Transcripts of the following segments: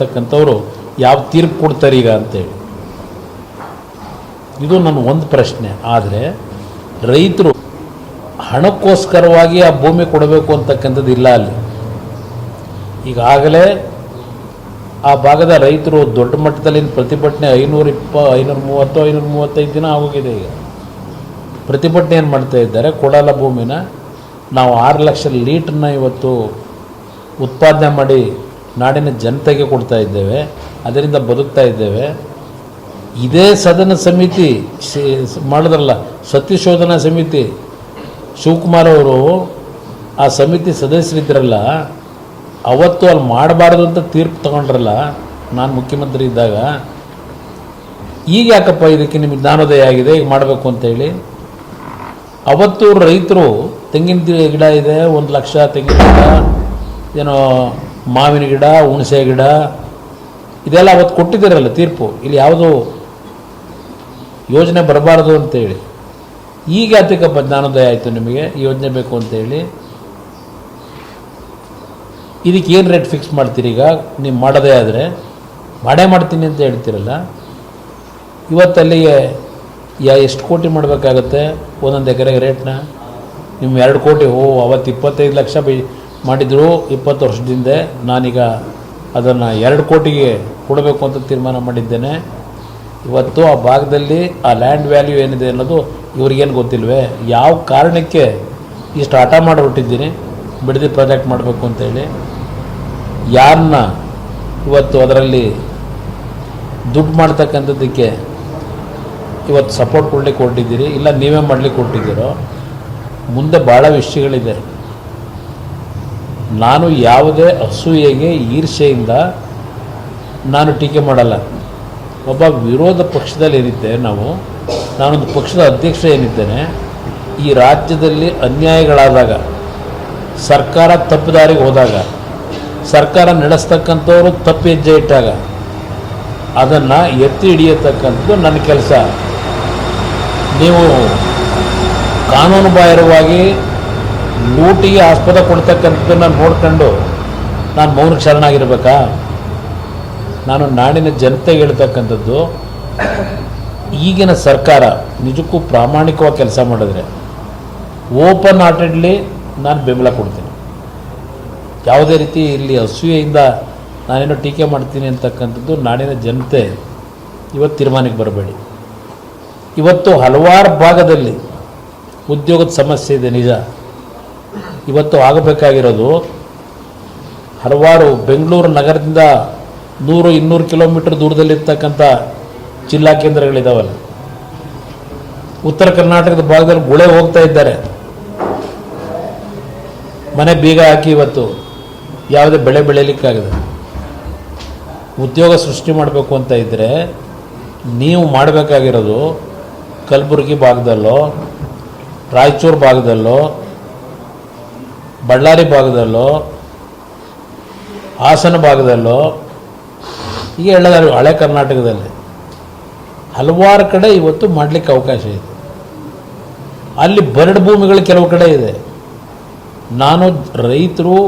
ತಕ್ಕಂಥವ್ರು ಯಾವ ತೀರ್ಪು ಕೊಡ್ತಾರೆ ಈಗ ಅಂತೇಳಿ ಇದು ನನ್ನ ಒಂದು ಪ್ರಶ್ನೆ. ಆದರೆ ರೈತರು ಹಣಕ್ಕೋಸ್ಕರವಾಗಿ ಆ ಭೂಮಿ ಕೊಡಬೇಕು ಅಂತಕ್ಕಂಥದ್ದು ಇಲ್ಲ. ಅಲ್ಲಿ ಈಗಾಗಲೇ ಆ ಭಾಗದ ರೈತರು ದೊಡ್ಡ ಮಟ್ಟದಲ್ಲಿ ಪ್ರತಿಭಟನೆ 535 ದಿನ ಆಗೋಗಿದೆ. ಈಗ ಪ್ರತಿಭಟನೆ ಏನು ಮಾಡ್ತಾ ಇದ್ದಾರೆ, ಕೊಡಲ್ಲ ಭೂಮಿನ, ನಾವು 6 ಲಕ್ಷ ಲೀಟ್ರನ್ನ ಇವತ್ತು ಉತ್ಪಾದನೆ ಮಾಡಿ ನಾಡಿನ ಜನತೆಗೆ ಕೊಡ್ತಾ ಇದ್ದೇವೆ, ಅದರಿಂದ ಬದುಕ್ತಾ ಇದ್ದೇವೆ. ಇದೇ ಸದನ ಸಮಿತಿ ಮಾಡಿದ್ರಲ್ಲ, ಸತ್ಯಶೋಧನಾ ಸಮಿತಿ, ಶಿವಕುಮಾರ್ ಅವರು ಆ ಸಮಿತಿ ಸದಸ್ಯರಿದ್ದರಲ್ಲ, ಅವತ್ತು ಅಲ್ಲಿ ಮಾಡಬಾರ್ದು ಅಂತ ತೀರ್ಪು ತಗೊಂಡ್ರಲ್ಲ ನಾನು ಮುಖ್ಯಮಂತ್ರಿ ಇದ್ದಾಗ. ಈಗ ಯಾಕಪ್ಪ ಇದಕ್ಕೆ ನಿಮಗೆ ಜ್ಞಾನೋದಯ ಆಗಿದೆ ಈಗ ಮಾಡಬೇಕು ಅಂತೇಳಿ? ಅವತ್ತು ರೈತರು ತೆಂಗಿನ ಗಿಡ ಇದೆ, 1 ಲಕ್ಷ ತೆಂಗಿನ ಗಿಡ, ಏನೋ ಮಾವಿನ ಗಿಡ, ಹುಣಸೆ ಗಿಡ, ಇದೆಲ್ಲ ಅವತ್ತು ಕೊಟ್ಟಿದ್ದೀರಲ್ಲ ತೀರ್ಪು. ಇಲ್ಲಿ ಯಾವುದು ಯೋಜನೆ ಬರಬಾರ್ದು ಅಂತೇಳಿ. ಈಗ ಯಾತಕ್ಕಪ್ಪ ಜ್ಞಾನೋದಯ ಆಯಿತು ನಿಮಗೆ ಯೋಜನೆ ಬೇಕು ಅಂತೇಳಿ? ಇದಕ್ಕೆ ಏನು ರೇಟ್ ಫಿಕ್ಸ್ ಮಾಡ್ತೀರಿ? ಈಗ ನೀವು ಮಾಡೋದೇ ಆದರೆ ಮಾಡೇ ಮಾಡ್ತೀನಿ ಅಂತ ಹೇಳ್ತೀರಲ್ಲ. ಇವತ್ತಲ್ಲಿಗೆ ಎಷ್ಟು ಕೋಟಿ ಮಾಡಬೇಕಾಗತ್ತೆ ಒಂದೊಂದು ಎಕರೆಗೆ ರೇಟ್ನ? ನಿಮ್ಮ 2 ಕೋಟಿ ಅವತ್ತು 25 ಲಕ್ಷ ಮಾಡಿದ್ರು 20 ವರ್ಷದಿಂದ. ನಾನೀಗ ಅದನ್ನು 2 ಕೋಟಿಗೆ ಕೊಡಬೇಕು ಅಂತ ತೀರ್ಮಾನ ಮಾಡಿದ್ದೇನೆ. ಇವತ್ತು ಆ ಭಾಗದಲ್ಲಿ ಆ ಲ್ಯಾಂಡ್ ವ್ಯಾಲ್ಯೂ ಏನಿದೆ ಅನ್ನೋದು ಇವ್ರಿಗೇನು ಗೊತ್ತಿಲ್ವೇ? ಯಾವ ಕಾರಣಕ್ಕೆ ಇಷ್ಟು ಹಠ ಮಾಡಿಬಿಟ್ಟಿದ್ದೀನಿ ಬಿಡದಿ ಪ್ರಾಜೆಕ್ಟ್ ಮಾಡಬೇಕು ಅಂತೇಳಿ? ಯಾರನ್ನ ಇವತ್ತು ಅದರಲ್ಲಿ ದುಡ್ಡು ಮಾಡ್ತಕ್ಕಂಥದ್ದಕ್ಕೆ ಇವತ್ತು ಸಪೋರ್ಟ್ ಕೊಡ್ಲಿಕ್ಕೆ ಹೊರಟಿದ್ದೀರಿ, ಇಲ್ಲ ನೀವೇ ಮಾಡಲಿಕ್ಕೆ ಹೊರಟಿದ್ದೀರೋ? ಮುಂದೆ ಭಾಳ ವಿಷಯಗಳಿದೆ. ನಾನು ಯಾವುದೇ ಅಸೂಯೆಗೆ ಈರ್ಷೆಯಿಂದ ನಾನು ಟೀಕೆ ಮಾಡಲ್ಲ. ಒಬ್ಬ ವಿರೋಧ ಪಕ್ಷದಲ್ಲಿ ಏನಿದ್ದೆ ನಾನೊಂದು ಪಕ್ಷದ ಅಧ್ಯಕ್ಷ ಏನಿದ್ದೇನೆ, ಈ ರಾಜ್ಯದಲ್ಲಿ ಅನ್ಯಾಯಗಳಾದಾಗ, ಸರ್ಕಾರ ತಪ್ಪು ದಾರಿಗೆ ಹೋದಾಗ, ಸರ್ಕಾರ ನಡೆಸ್ತಕ್ಕಂಥವ್ರು ತಪ್ಪು ಹೆಜ್ಜೆ ಇಟ್ಟಾಗ ಅದನ್ನು ಎತ್ತಿ ಹಿಡಿಯತಕ್ಕಂಥದ್ದು ನನ್ನ ಕೆಲಸ. ನೀವು ಕಾನೂನು ಬಾಹಿರವಾಗಿ ಲೂಟಿಗೆ ಆಸ್ಪದ ಕೊಡ್ತಕ್ಕಂಥದ್ದನ್ನು ನೋಡ್ಕೊಂಡು ನಾನು ಮೌನಕ್ಕೆ ಶರಣಾಗಿರ್ಬೇಕಾ? ನಾನು ನಾಡಿನ ಜನತೆಗೆ ಹೇಳ್ತಕ್ಕಂಥದ್ದು, ಈಗಿನ ಸರ್ಕಾರ ನಿಜಕ್ಕೂ ಪ್ರಾಮಾಣಿಕವಾಗಿ ಕೆಲಸ ಮಾಡಿದ್ರೆ ಓಪನ್ ಹಾರ್ಟೆಡ್ಲಿ ನಾನು ಬೆಂಬಲ ಕೊಡ್ತೀನಿ. ಯಾವುದೇ ರೀತಿ ಇಲ್ಲಿ ಅಸೂಯೆಯಿಂದ ನಾನೇನೋ ಟೀಕೆ ಮಾಡ್ತೀನಿ ಅಂತಕ್ಕಂಥದ್ದು ನಾಡಿನ ಜನತೆ ಇವತ್ತು ತೀರ್ಮಾನಕ್ಕೆ ಬರಬೇಡಿ. ಇವತ್ತು ಹಲವಾರು ಭಾಗದಲ್ಲಿ ಉದ್ಯೋಗದ ಸಮಸ್ಯೆ ಇದೆ ನಿಜ. ಇವತ್ತು ಆಗಬೇಕಾಗಿರೋದು ಹಲವಾರು ಬೆಂಗಳೂರು ನಗರದಿಂದ 100-200 ಕಿಲೋಮೀಟರ್ ದೂರದಲ್ಲಿರ್ತಕ್ಕಂಥ ಜಿಲ್ಲಾ ಕೇಂದ್ರಗಳಿದ್ದಾವಲ್ಲ, ಉತ್ತರ ಕರ್ನಾಟಕದ ಭಾಗದಲ್ಲಿ ಗುಳೆ ಹೋಗ್ತಾ ಇದ್ದಾರೆ. ಮನೆ ಬೀಗ ಹಾಕಿ ಇವತ್ತು ಯಾವುದೇ ಬೆಳೆ ಬೆಳೀಲಿಕ್ಕಾಗದೆ. ಉದ್ಯೋಗ ಸೃಷ್ಟಿ ಮಾಡಬೇಕು ಅಂತ ಇದ್ದರೆ ನೀವು ಮಾಡಬೇಕಾಗಿರೋದು ಕಲಬುರಗಿ ಭಾಗದಲ್ಲೋ, ರಾಯಚೂರು ಭಾಗದಲ್ಲೋ, ಬಳ್ಳಾರಿ ಭಾಗದಲ್ಲೋ, ಹಾಸನ ಭಾಗದಲ್ಲೋ, ಹೀಗೆ ಹೇಳೋದಾದ್ರೆ ಹಳೆ ಕರ್ನಾಟಕದಲ್ಲಿ ಹಲವಾರು ಕಡೆ ಇವತ್ತು ಮಾಡಲಿಕ್ಕೆ ಅವಕಾಶ ಇದೆ. ಅಲ್ಲಿ ಬರಡು ಭೂಮಿಗಳು ಕೆಲವು ಕಡೆ ಇದೆ. ನಾನು ರೈತರು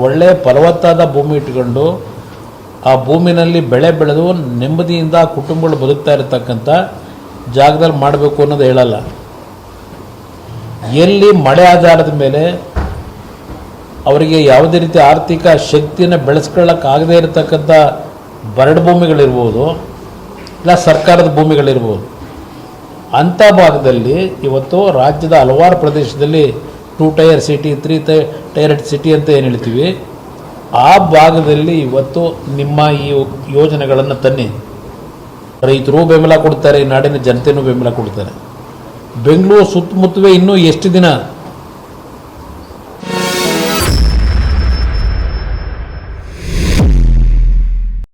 ಒಳ್ಳೆಯ ಫಲವತ್ತಾದ ಭೂಮಿ ಇಟ್ಕೊಂಡು ಆ ಭೂಮಿನಲ್ಲಿ ಬೆಳೆ ಬೆಳೆದು ನೆಮ್ಮದಿಯಿಂದ ಕುಟುಂಬಗಳು ಬದುಕ್ತಾ ಇರತಕ್ಕಂಥ ಜಾಗದಲ್ಲಿ ಮಾಡಬೇಕು ಅನ್ನೋದು ಹೇಳಲ್ಲ. ಎಲ್ಲಿ ಮಳೆ ಆಧಾರದ ಮೇಲೆ ಅವರಿಗೆ ಯಾವುದೇ ರೀತಿ ಆರ್ಥಿಕ ಶಕ್ತಿಯನ್ನು ಬೆಳೆಸ್ಕೊಳ್ಳೋಕ್ಕಾಗದೇ ಇರತಕ್ಕಂಥ ಬರಡು ಭೂಮಿಗಳಿರ್ಬೋದು, ಇಲ್ಲ ಸರ್ಕಾರದ ಭೂಮಿಗಳಿರ್ಬೋದು, ಅಂಥ ಭಾಗದಲ್ಲಿ ಇವತ್ತು ರಾಜ್ಯದ ಹಲವಾರು ಪ್ರದೇಶದಲ್ಲಿ 2 ಟೈರ್ ಸಿಟಿ, 3 ಟೈರ್ ಸಿಟಿ ಅಂತ ಏನು ಹೇಳ್ತೀವಿ, ಆ ಭಾಗದಲ್ಲಿ ಇವತ್ತು ನಿಮ್ಮ ಈ ಯೋಜನೆಗಳನ್ನು ತನ್ನಿ. ರೈತರು ಬೆಂಬಲ ಕೊಡ್ತಾರೆ, ನಾಡಿನ ಜನತೆಯೂ ಬೆಂಬಲ ಕೊಡ್ತಾರೆ. ಬೆಂಗಳೂರು ಸುತ್ತಮುತ್ತವೇ ಇನ್ನೂ ಎಷ್ಟು ದಿನ